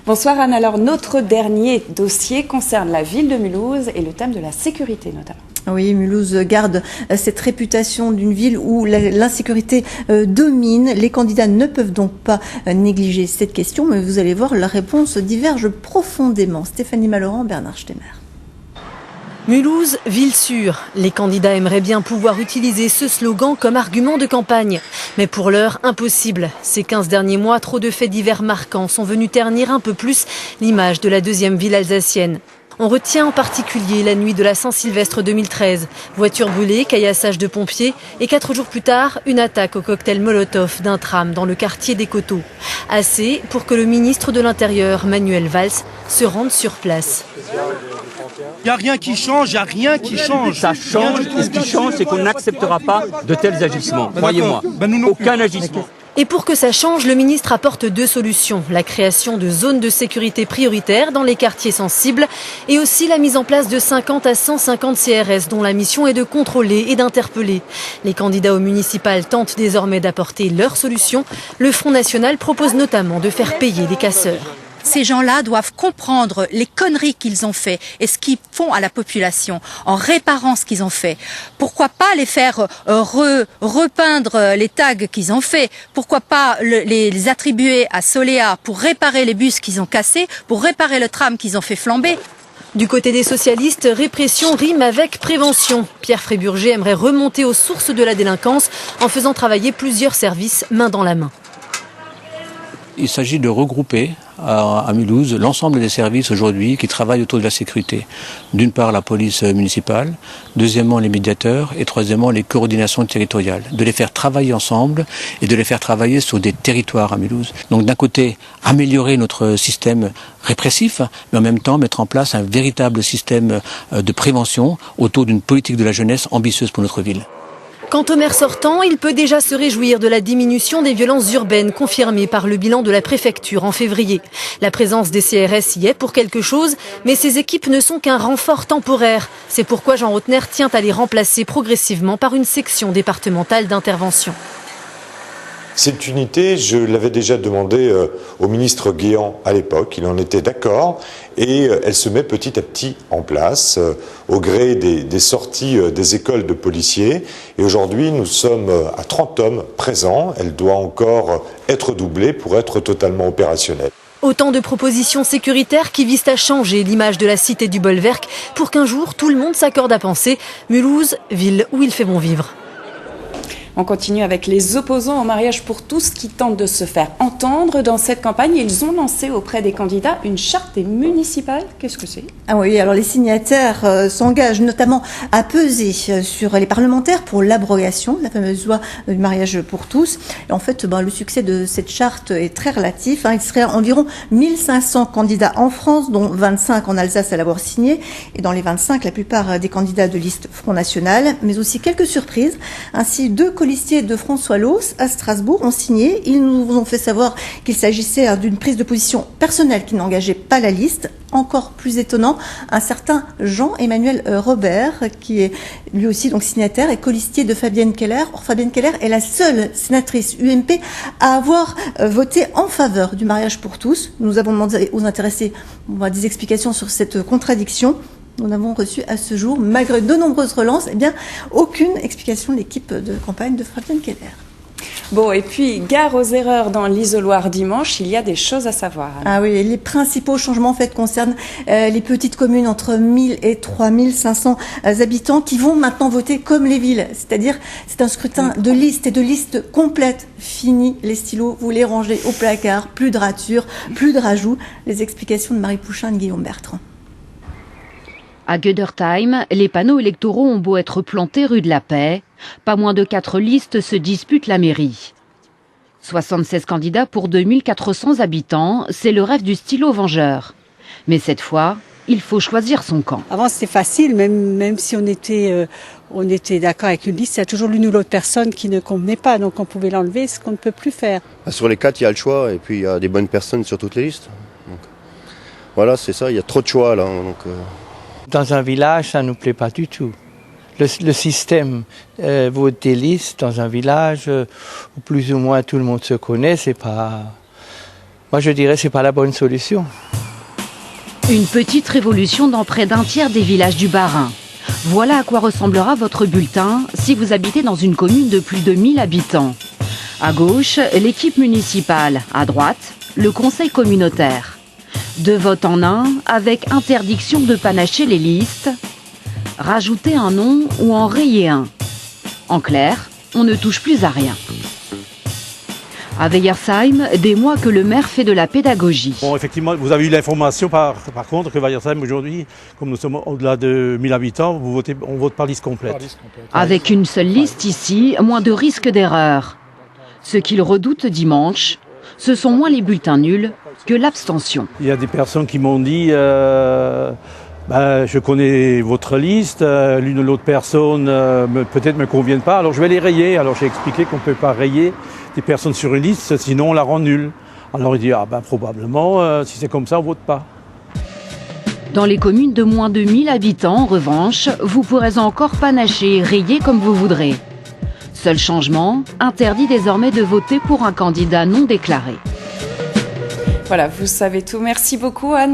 Bonsoir Anne, alors notre dernier dossier concerne la ville de Mulhouse et le thème de la sécurité notamment. Oui, Mulhouse garde cette réputation d'une ville où l'insécurité domine. Les candidats ne peuvent donc pas négliger cette question, mais vous allez voir, la réponse diverge profondément. Stéphanie Malorand, Bernard Stemmer. Mulhouse, ville sûre. Les candidats aimeraient bien pouvoir utiliser ce slogan comme argument de campagne. Mais pour l'heure, impossible. Ces 15 derniers mois, trop de faits divers marquants sont venus ternir un peu plus l'image de la deuxième ville alsacienne. On retient en particulier la nuit de la Saint-Sylvestre 2013. Voiture brûlée, caillassage de pompiers et 4 jours plus tard, une attaque au cocktail Molotov d'un tram dans le quartier des Coteaux. Assez pour que le ministre de l'Intérieur, Manuel Valls, se rende sur place. Il n'y a rien qui change, il n'y a rien qui change. Ça change, et ce qui change, c'est qu'on n'acceptera pas de tels agissements. Croyez-moi, aucun agissement. Et pour que ça change, le ministre apporte 2 solutions. La création de zones de sécurité prioritaires dans les quartiers sensibles et aussi la mise en place de 50 à 150 CRS dont la mission est de contrôler et d'interpeller. Les candidats aux municipales tentent désormais d'apporter leurs solutions. Le Front National propose notamment de faire payer les casseurs. Ces gens-là doivent comprendre les conneries qu'ils ont fait et ce qu'ils font à la population en réparant ce qu'ils ont fait. Pourquoi pas les faire repeindre les tags qu'ils ont fait? Pourquoi pas les attribuer à Solea pour réparer les bus qu'ils ont cassés, pour réparer le tram qu'ils ont fait flamber? Du côté des socialistes, répression rime avec prévention. Pierre Fréburger aimerait remonter aux sources de la délinquance en faisant travailler plusieurs services main dans la main. Il s'agit de regrouper à Mulhouse l'ensemble des services aujourd'hui qui travaillent autour de la sécurité. D'une part la police municipale, deuxièmement les médiateurs et troisièmement les coordinations territoriales. De les faire travailler ensemble et de les faire travailler sur des territoires à Mulhouse. Donc d'un côté améliorer notre système répressif, mais en même temps mettre en place un véritable système de prévention autour d'une politique de la jeunesse ambitieuse pour notre ville. Quant au maire sortant, il peut déjà se réjouir de la diminution des violences urbaines confirmée par le bilan de la préfecture en février. La présence des CRS y est pour quelque chose, mais ces équipes ne sont qu'un renfort temporaire. C'est pourquoi Jean Rotner tient à les remplacer progressivement par une section départementale d'intervention. Cette unité, je l'avais déjà demandé au ministre Guéant à l'époque, il en était d'accord, et elle se met petit à petit en place au gré des sorties des écoles de policiers. Et aujourd'hui, nous sommes à 30 hommes présents, elle doit encore être doublée pour être totalement opérationnelle. Autant de propositions sécuritaires qui visent à changer l'image de la cité du Bolwerk pour qu'un jour tout le monde s'accorde à penser Mulhouse, ville où il fait bon vivre. On continue avec les opposants au mariage pour tous qui tentent de se faire entendre dans cette campagne. Ils ont lancé auprès des candidats une charte municipale. Qu'est-ce que c'est? Ah oui, alors les signataires s'engagent notamment à peser sur les parlementaires pour l'abrogation de la fameuse loi du mariage pour tous. Et en fait, le succès de cette charte est très relatif. Il serait environ 1500 candidats en France, dont 25 en Alsace à l'avoir signé. Et dans les 25, la plupart des candidats de liste Front National, mais aussi quelques surprises. Ainsi, 2 colistiers de François Loos à Strasbourg ont signé. Ils nous ont fait savoir qu'il s'agissait d'une prise de position personnelle qui n'engageait pas la liste. Encore plus étonnant, un certain Jean-Emmanuel Robert, qui est lui aussi donc signataire et colistier de Fabienne Keller. Or, Fabienne Keller est la seule sénatrice UMP à avoir voté en faveur du mariage pour tous. Nous avons demandé aux intéressés des explications sur cette contradiction. Nous n'avons reçu à ce jour, malgré de nombreuses relances, aucune explication de l'équipe de campagne de Fabienne Keller. Bon, et puis, gare aux erreurs dans l'isoloir dimanche, il y a des choses à savoir. Ah oui, les principaux changements en fait concernent les petites communes entre 1000 et 3500 habitants qui vont maintenant voter comme les villes. C'est-à-dire, c'est un scrutin de liste et de liste complète. Fini les stylos, vous les rangez au placard, plus de ratures, plus de rajouts. Les explications de Marie Pouchin et de Guillaume Bertrand. À Gödertheim, les panneaux électoraux ont beau être plantés rue de la Paix, pas moins de 4 listes se disputent la mairie. 76 candidats pour 2400 habitants, c'est le rêve du stylo vengeur. Mais cette fois, il faut choisir son camp. Avant c'était facile, même si on était d'accord avec une liste, il y a toujours l'une ou l'autre personne qui ne convenait pas, donc on pouvait l'enlever, ce qu'on ne peut plus faire. Sur les 4, il y a le choix, et puis il y a des bonnes personnes sur toutes les listes. Donc, voilà, c'est ça, il y a trop de choix là. Dans un village, ça ne nous plaît pas du tout. Le système vote des listes dans un village où plus ou moins tout le monde se connaît, c'est pas Moi, je dirais que ce n'est pas la bonne solution. Une petite révolution dans près d'un tiers des villages du Bas-Rhin. Voilà à quoi ressemblera votre bulletin si vous habitez dans une commune de plus de 1000 habitants. À gauche, l'équipe municipale. À droite, le conseil communautaire. 2 votes en un, avec interdiction de panacher les listes, rajouter un nom ou en rayer un. En clair, on ne touche plus à rien. À Weiersheim, des mois que le maire fait de la pédagogie. Bon, effectivement, vous avez eu l'information par contre que Weiersheim aujourd'hui, comme nous sommes au-delà de 1000 habitants, on vote par liste complète. Avec une seule liste ici, moins de risque d'erreur. Ce qu'ils redoutent dimanche, ce sont moins les bulletins nuls que l'abstention. Il y a des personnes qui m'ont dit je connais votre liste, l'une ou l'autre personne peut-être me conviennent pas, alors je vais les rayer. Alors j'ai expliqué qu'on ne peut pas rayer des personnes sur une liste, sinon on la rend nulle. Alors il dit probablement, si c'est comme ça, on vote pas. Dans les communes de moins de 1000 habitants, en revanche, vous pourrez encore panacher et rayer comme vous voudrez. Seul changement, interdit désormais de voter pour un candidat non déclaré. Voilà, vous savez tout. Merci beaucoup, Anne.